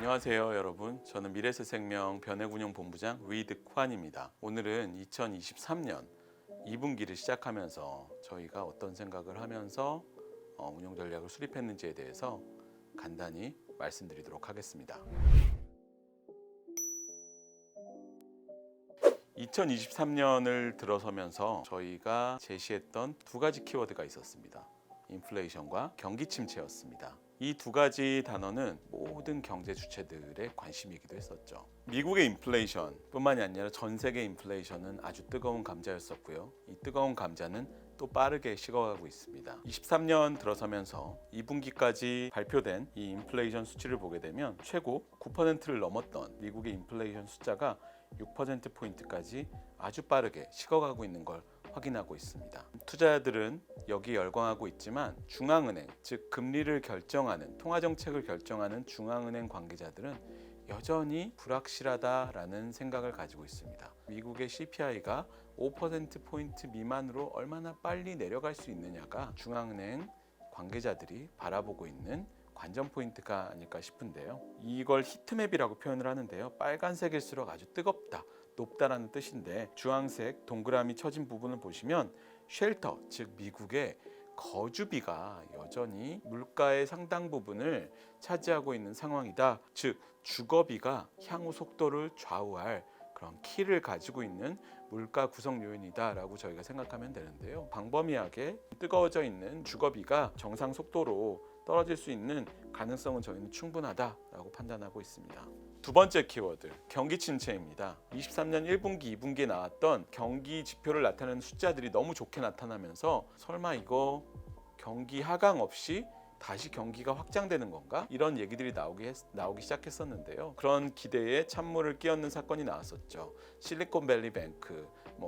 안녕하세요 여러분. 저는 미래에셋생명 변액운용본부장 위득환입니다. 오늘은 2023년 2분기를 시작하면서 저희가 어떤 생각을 하면서 운용 전략을 수립했는지에 대해서 간단히 말씀드리도록 하겠습니다. 2023년을 들어서면서 저희가 제시했던 두 가지 키워드가 있었습니다. 인플레이션과 경기 침체였습니다. 이 두 가지 단어는 모든 경제 주체들의 관심이기도 했었죠. 미국의 인플레이션 뿐만이 아니라 전 세계 인플레이션은 아주 뜨거운 감자였었고요. 이 뜨거운 감자는 또 빠르게 식어가고 있습니다. 23년 들어서면서 2분기까지 발표된 이 인플레이션 수치를 보게 되면 최고 9%를 넘었던 미국의 인플레이션 숫자가 6%포인트까지 아주 빠르게 식어가고 있는 걸 확인하고 있습니다. 투자자들은 여기 열광하고 있지만 중앙은행, 즉 금리를 결정하는, 통화정책을 결정하는 중앙은행 관계자들은 여전히 불확실하다라는 생각을 가지고 있습니다. 미국의 CPI가 5%포인트 미만으로 얼마나 빨리 내려갈 수 있느냐가 중앙은행 관계자들이 바라보고 있는 관전 포인트가 아닐까 싶은데요. 이걸 히트맵이라고 표현을 하는데요. 빨간색일수록 아주 뜨겁다, 높다라는 뜻인데 주황색 동그라미 쳐진 부분을 보시면 쉘터, 즉 미국의 거주비가 여전히 물가의 상당 부분을 차지하고 있는 상황이다. 즉 주거비가 향후 속도를 좌우할 그런 키를 가지고 있는 물가 구성 요인이다라고 저희가 생각하면 되는데요. 광범위하게 뜨거워져 있는 주거비가 정상 속도로 떨어질 수 있는 가능성은 저희는 충분하다라고 판단하고 있습니다. 두 번째 키워드, 경기 침체입니다. 23년 1분기, 2분기에 나왔던 경기 지표를 나타내는 숫자들이 너무 좋게 나타나면서 설마 이거 경기 하강 없이 다시 경기가 확장되는 건가? 이런 얘기들이 나오기 시작했었는데요. 그런 기대에 찬물을 끼얹는 사건이 나왔었죠. 실리콘밸리 뱅크,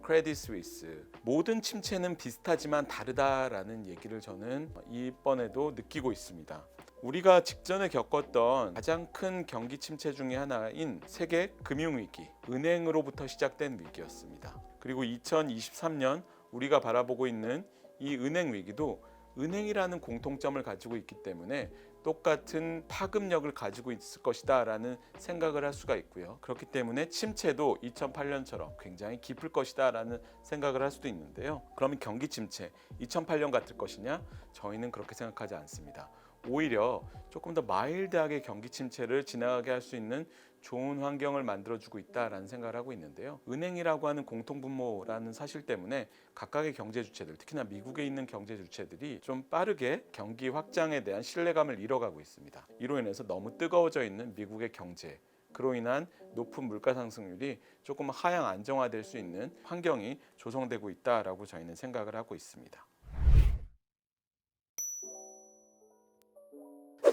크레딧 스위스, 모든 침체는 비슷하지만 다르다라는 얘기를 저는 이번에도 느끼고 있습니다. 우리가 직전에 겪었던 가장 큰 경기 침체 중에 하나인 세계 금융위기, 은행으로부터 시작된 위기였습니다. 그리고 2023년 우리가 바라보고 있는 이 은행 위기도 은행이라는 공통점을 가지고 있기 때문에 똑같은 파급력을 가지고 있을 것이다 라는 생각을 할 수가 있고요. 그렇기 때문에 침체도 2008년처럼 굉장히 깊을 것이다 라는 생각을 할 수도 있는데요. 그러면 경기 침체 2008년 같을 것이냐? 저희는 그렇게 생각하지 않습니다. 오히려 조금 더 마일드하게 경기 침체를 지나가게 할 수 있는 좋은 환경을 만들어주고 있다라는 생각을 하고 있는데요. 은행이라고 하는 공통분모라는 사실 때문에 각각의 경제 주체들, 특히나 미국에 있는 경제 주체들이 좀 빠르게 경기 확장에 대한 신뢰감을 잃어가고 있습니다. 이로 인해서 너무 뜨거워져 있는 미국의 경제, 그로 인한 높은 물가 상승률이 조금 하향 안정화될 수 있는 환경이 조성되고 있다라고 저희는 생각을 하고 있습니다.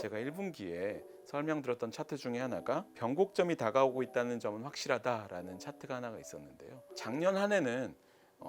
제가 1분기에 설명드렸던 차트 중에 하나가 변곡점이 다가오고 있다는 점은 확실하다라는 차트가 하나가 있었는데요. 작년 한 해는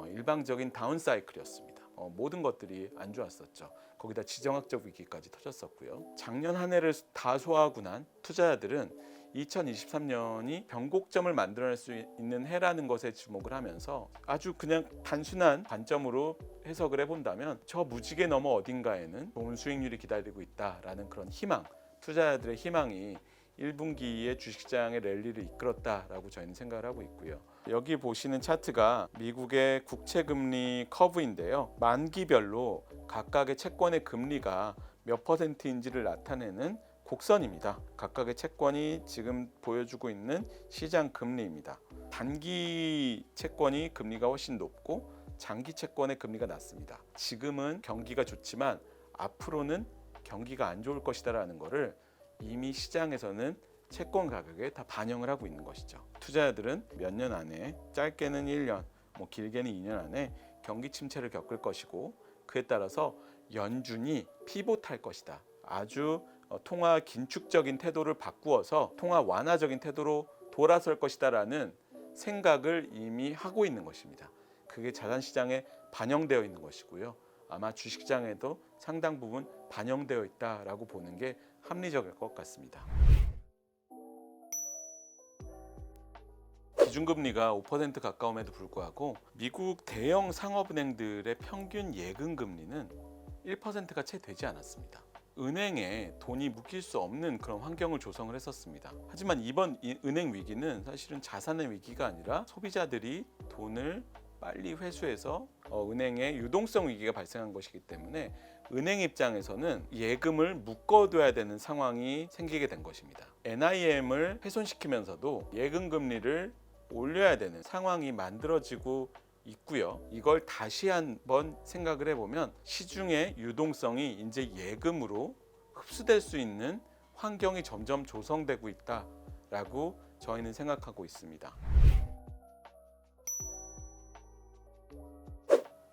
일방적인 다운 사이클이었습니다. 모든 것들이 안 좋았었죠. 거기다 지정학적 위기까지 터졌었고요. 작년 한 해를 다 소화하고 난 투자자들은 2023년이 변곡점을 만들어낼 수 있는 해라는 것에 주목을 하면서 아주 그냥 단순한 관점으로 해석을 해본다면 저 무지개 너머 어딘가에는 좋은 수익률이 기다리고 있다라는 그런 희망, 투자자들의 희망이 1분기의 주식시장의 랠리를 이끌었다라고 저희는 생각을 하고 있고요. 여기 보시는 차트가 미국의 국채금리 커브인데요. 만기별로 각각의 채권의 금리가 몇 %인지를 나타내는 곡선입니다. 각각의 채권이 지금 보여주고 있는 시장 금리입니다. 단기 채권이 금리가 훨씬 높고 장기 채권의 금리가 낮습니다. 지금은 경기가 좋지만 앞으로는 경기가 안 좋을 것이다라는 것을 이미 시장에서는 채권 가격에 다 반영을 하고 있는 것이죠. 투자자들은 몇 년 안에, 짧게는 1년, 길게는 2년 안에 경기 침체를 겪을 것이고 그에 따라서 연준이 피봇할 것이다. 아주 통화 긴축적인 태도를 바꾸어서 통화 완화적인 태도로 돌아설 것이다라는 생각을 이미 하고 있는 것입니다. 그게 자산시장에 반영되어 있는 것이고요. 아마 주식시장에도 상당 부분 반영되어 있다라고 보는 게 합리적일 것 같습니다. 기준금리가 5% 가까움에도 불구하고 미국 대형 상업은행들의 평균 예금 금리는 1%가 채 되지 않았습니다. 은행에 돈이 묶일 수 없는 그런 환경을 조성을 했었습니다. 하지만 이번 은행 위기는 사실은 자산의 위기가 아니라 소비자들이 돈을 빨리 회수해서 은행의 유동성 위기가 발생한 것이기 때문에 은행 입장에서는 예금을 묶어둬야 되는 상황이 생기게 된 것입니다. NIM을 훼손시키면서도 예금 금리를 올려야 되는 상황이 만들어지고 있고요. 이걸 다시 한번 생각을 해보면 시중의 유동성이 이제 예금으로 흡수될 수 있는 환경이 점점 조성되고 있다라고 저희는 생각하고 있습니다.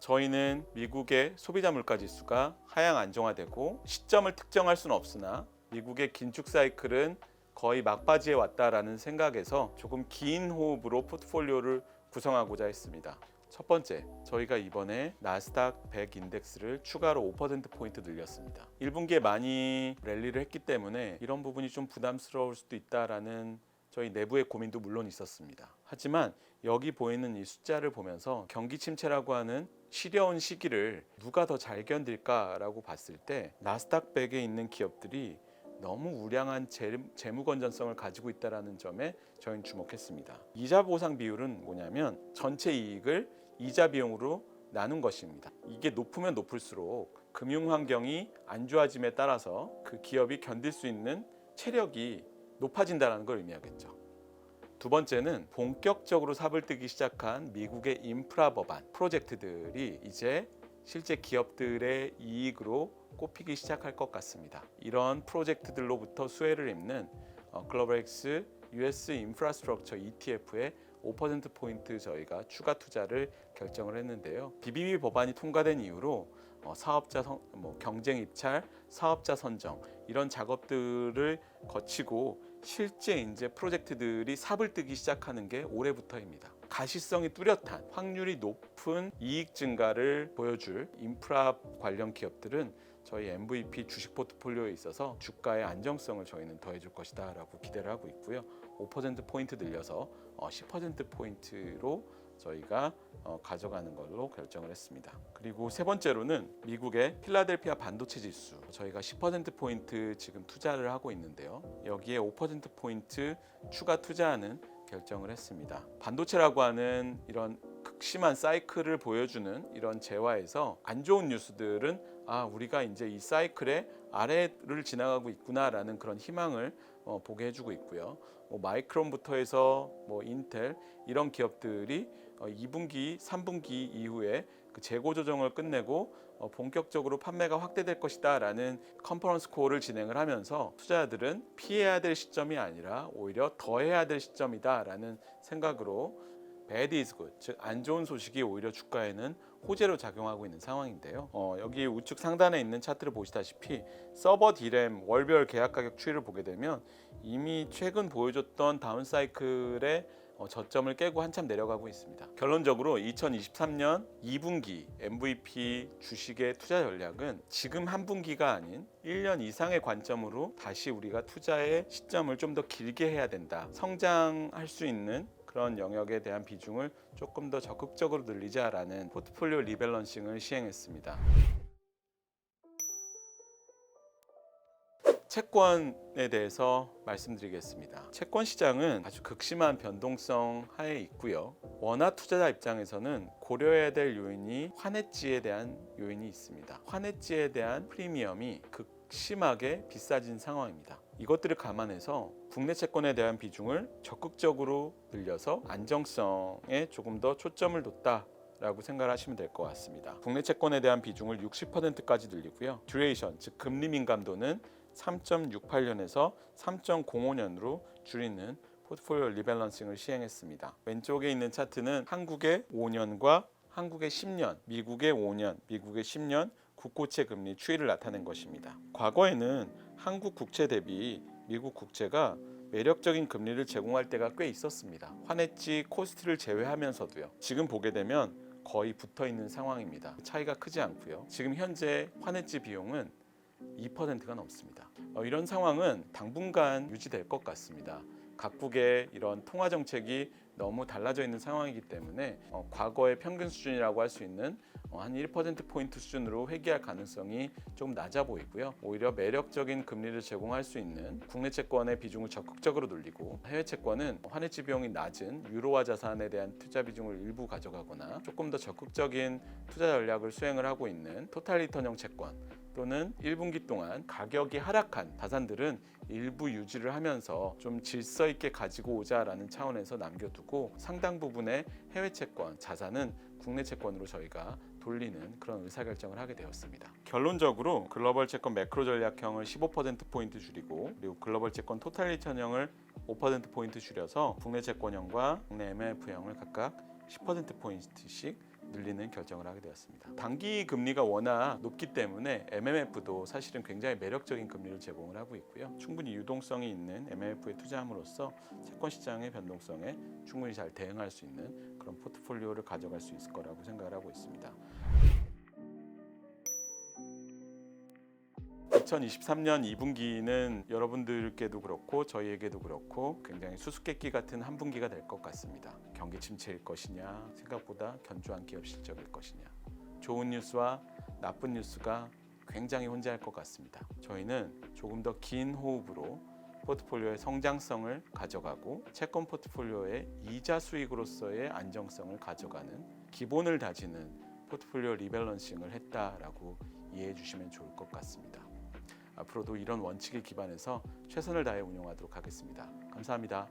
저희는 미국의 소비자 물가 지수가 하향 안정화되고 시점을 특정할 수는 없으나 미국의 긴축 사이클은 거의 막바지에 왔다라는 생각에서 조금 긴 호흡으로 포트폴리오를 구성하고자 했습니다. 첫 번째, 저희가 이번에 나스닥 100 인덱스를 추가로 5%포인트 늘렸습니다. 1분기에 많이 랠리를 했기 때문에 이런 부분이 좀 부담스러울 수도 있다라는 저희 내부의 고민도 물론 있었습니다. 하지만 여기 보이는 이 숫자를 보면서 경기 침체라고 하는 시려운 시기를 누가 더 잘 견딜까라고 봤을 때 나스닥 100에 있는 기업들이 너무 우량한 재무 건전성을 가지고 있다는 점에 저희는 주목했습니다. 이자 보상 비율은 뭐냐면 전체 이익을 이자 비용으로 나눈 것입니다. 이게 높으면 높을수록 금융 환경이 안 좋아짐에 따라서 그 기업이 견딜 수 있는 체력이 높아진다는 걸 의미하겠죠. 두 번째는 본격적으로 삽을 뜨기 시작한 미국의 인프라 법안 프로젝트들이 이제 실제 기업들의 이익으로 꼽히기 시작할 것 같습니다. 이런 프로젝트들로부터 수혜를 입는 글로벌엑스 US 인프라스트럭처 ETF에 5%포인트 저희가 추가 투자를 결정을 했는데요. BBB 법안이 통과된 이후로 사업자 경쟁 입찰, 사업자 선정 이런 작업들을 거치고 실제 이제 프로젝트들이 삽을 뜨기 시작하는 게 올해부터입니다. 가시성이 뚜렷한 확률이 높은 이익 증가를 보여줄 인프라 관련 기업들은 저희 MVP 주식 포트폴리오에 있어서 주가의 안정성을 저희는 더해줄 것이다 라고 기대를 하고 있고요. 5%포인트 늘려서 10%포인트로 저희가 가져가는 걸로 결정을 했습니다. 그리고 세 번째로는 미국의 필라델피아 반도체 지수 저희가 10%포인트 지금 투자를 하고 있는데요. 여기에 5%포인트 추가 투자하는 결정을 했습니다. 반도체라고 하는 이런 극심한 사이클을 보여주는 이런 재화에서 안 좋은 뉴스들은 우리가 이제 이 사이클의 아래를 지나가고 있구나라는 그런 희망을 보게 해주고 있고요. 마이크론부터 해서 인텔 이런 기업들이 2분기, 3분기 이후에 그 재고 조정을 끝내고 본격적으로 판매가 확대될 것이다라는 컨퍼런스 콜을 진행을 하면서 투자자들은 피해야 될 시점이 아니라 오히려 더해야 될 시점이다라는 생각으로 bad is good, 즉 안 좋은 소식이 오히려 주가에는 호재로 작용하고 있는 상황인데요. 여기 우측 상단에 있는 차트를 보시다시피 서버 D램 월별 계약 가격 추이를 보게 되면 이미 최근 보여줬던 다운 사이클의 저점을 깨고 한참 내려가고 있습니다. 결론적으로 2023년 2분기 MVP 주식의 투자 전략은 지금 한 분기가 아닌 1년 이상의 관점으로 다시 우리가 투자의 시점을 좀 더 길게 해야 된다. 성장할 수 있는 그런 영역에 대한 비중을 조금 더 적극적으로 늘리자라는 포트폴리오 리밸런싱을 시행했습니다. 채권에 대해서 말씀드리겠습니다. 채권 시장은 아주 극심한 변동성 하에 있고요. 원화 투자자 입장에서는 고려해야 될 요인이 환해지에 대한 요인이 있습니다. 환해지에 대한 프리미엄이 극심하게 비싸진 상황입니다. 이것들을 감안해서 국내 채권에 대한 비중을 적극적으로 늘려서 안정성에 조금 더 초점을 뒀다라고 생각을 하시면 될 것 같습니다. 국내 채권에 대한 비중을 60%까지 늘리고요. 듀레이션, 즉 금리 민감도는 3.68년에서 3.05년으로 줄이는 포트폴리오 리밸런싱을 시행했습니다. 왼쪽에 있는 차트는 한국의 5년과 한국의 10년, 미국의 5년, 미국의 10년 국고채 금리 추이를 나타낸 것입니다. 과거에는 한국 국채 대비 미국 국채가 매력적인 금리를 제공할 때가 꽤 있었습니다. 환해지 코스트를 제외하면서도요. 지금 보게 되면 거의 붙어 있는 상황입니다. 차이가 크지 않고요. 지금 현재 환해지 비용은 2%가 넘습니다. 이런 상황은 당분간 유지될 것 같습니다. 각국의 이런 통화 정책이 너무 달라져 있는 상황이기 때문에 과거의 평균 수준이라고 할 수 있는 한 1%포인트 수준으로 회귀할 가능성이 좀 낮아 보이고요. 오히려 매력적인 금리를 제공할 수 있는 국내 채권의 비중을 적극적으로 늘리고 해외 채권은 환해지 비용이 낮은 유로화 자산에 대한 투자 비중을 일부 가져가거나 조금 더 적극적인 투자 전략을 수행을 하고 있는 토탈 리턴형 채권 또는 1분기 동안 가격이 하락한 자산들은 일부 유지를 하면서 좀 질서 있게 가지고 오자라는 차원에서 남겨두고 상당 부분의 해외 채권, 자산은 국내 채권으로 저희가 돌리는 그런 의사결정을 하게 되었습니다. 결론적으로 글로벌 채권 매크로 전략형을 15%포인트 줄이고 그리고 글로벌 채권 토탈 리턴형을 5%포인트 줄여서 국내 채권형과 국내 MLF형을 각각 10%포인트씩 늘리는 결정을 하게 되었습니다. 단기 금리가 워낙 높기 때문에 MMF도 사실은 굉장히 매력적인 금리를 제공을 하고 있고요. 충분히 유동성이 있는 MMF에 투자함으로써 채권 시장의 변동성에 충분히 잘 대응할 수 있는 그런 포트폴리오를 가져갈 수 있을 거라고 생각을 하고 있습니다. 2023년 2분기는 여러분들께도 그렇고 저희에게도 그렇고 굉장히 수수께끼 같은 한 분기가 될 것 같습니다. 경기 침체일 것이냐, 생각보다 견조한 기업 실적일 것이냐, 좋은 뉴스와 나쁜 뉴스가 굉장히 혼재할 것 같습니다. 저희는 조금 더 긴 호흡으로 포트폴리오의 성장성을 가져가고 채권 포트폴리오의 이자 수익으로서의 안정성을 가져가는 기본을 다지는 포트폴리오 리밸런싱을 했다라고 이해해 주시면 좋을 것 같습니다. 앞으로도 이런 원칙에 기반해서 최선을 다해 운영하도록 하겠습니다. 감사합니다.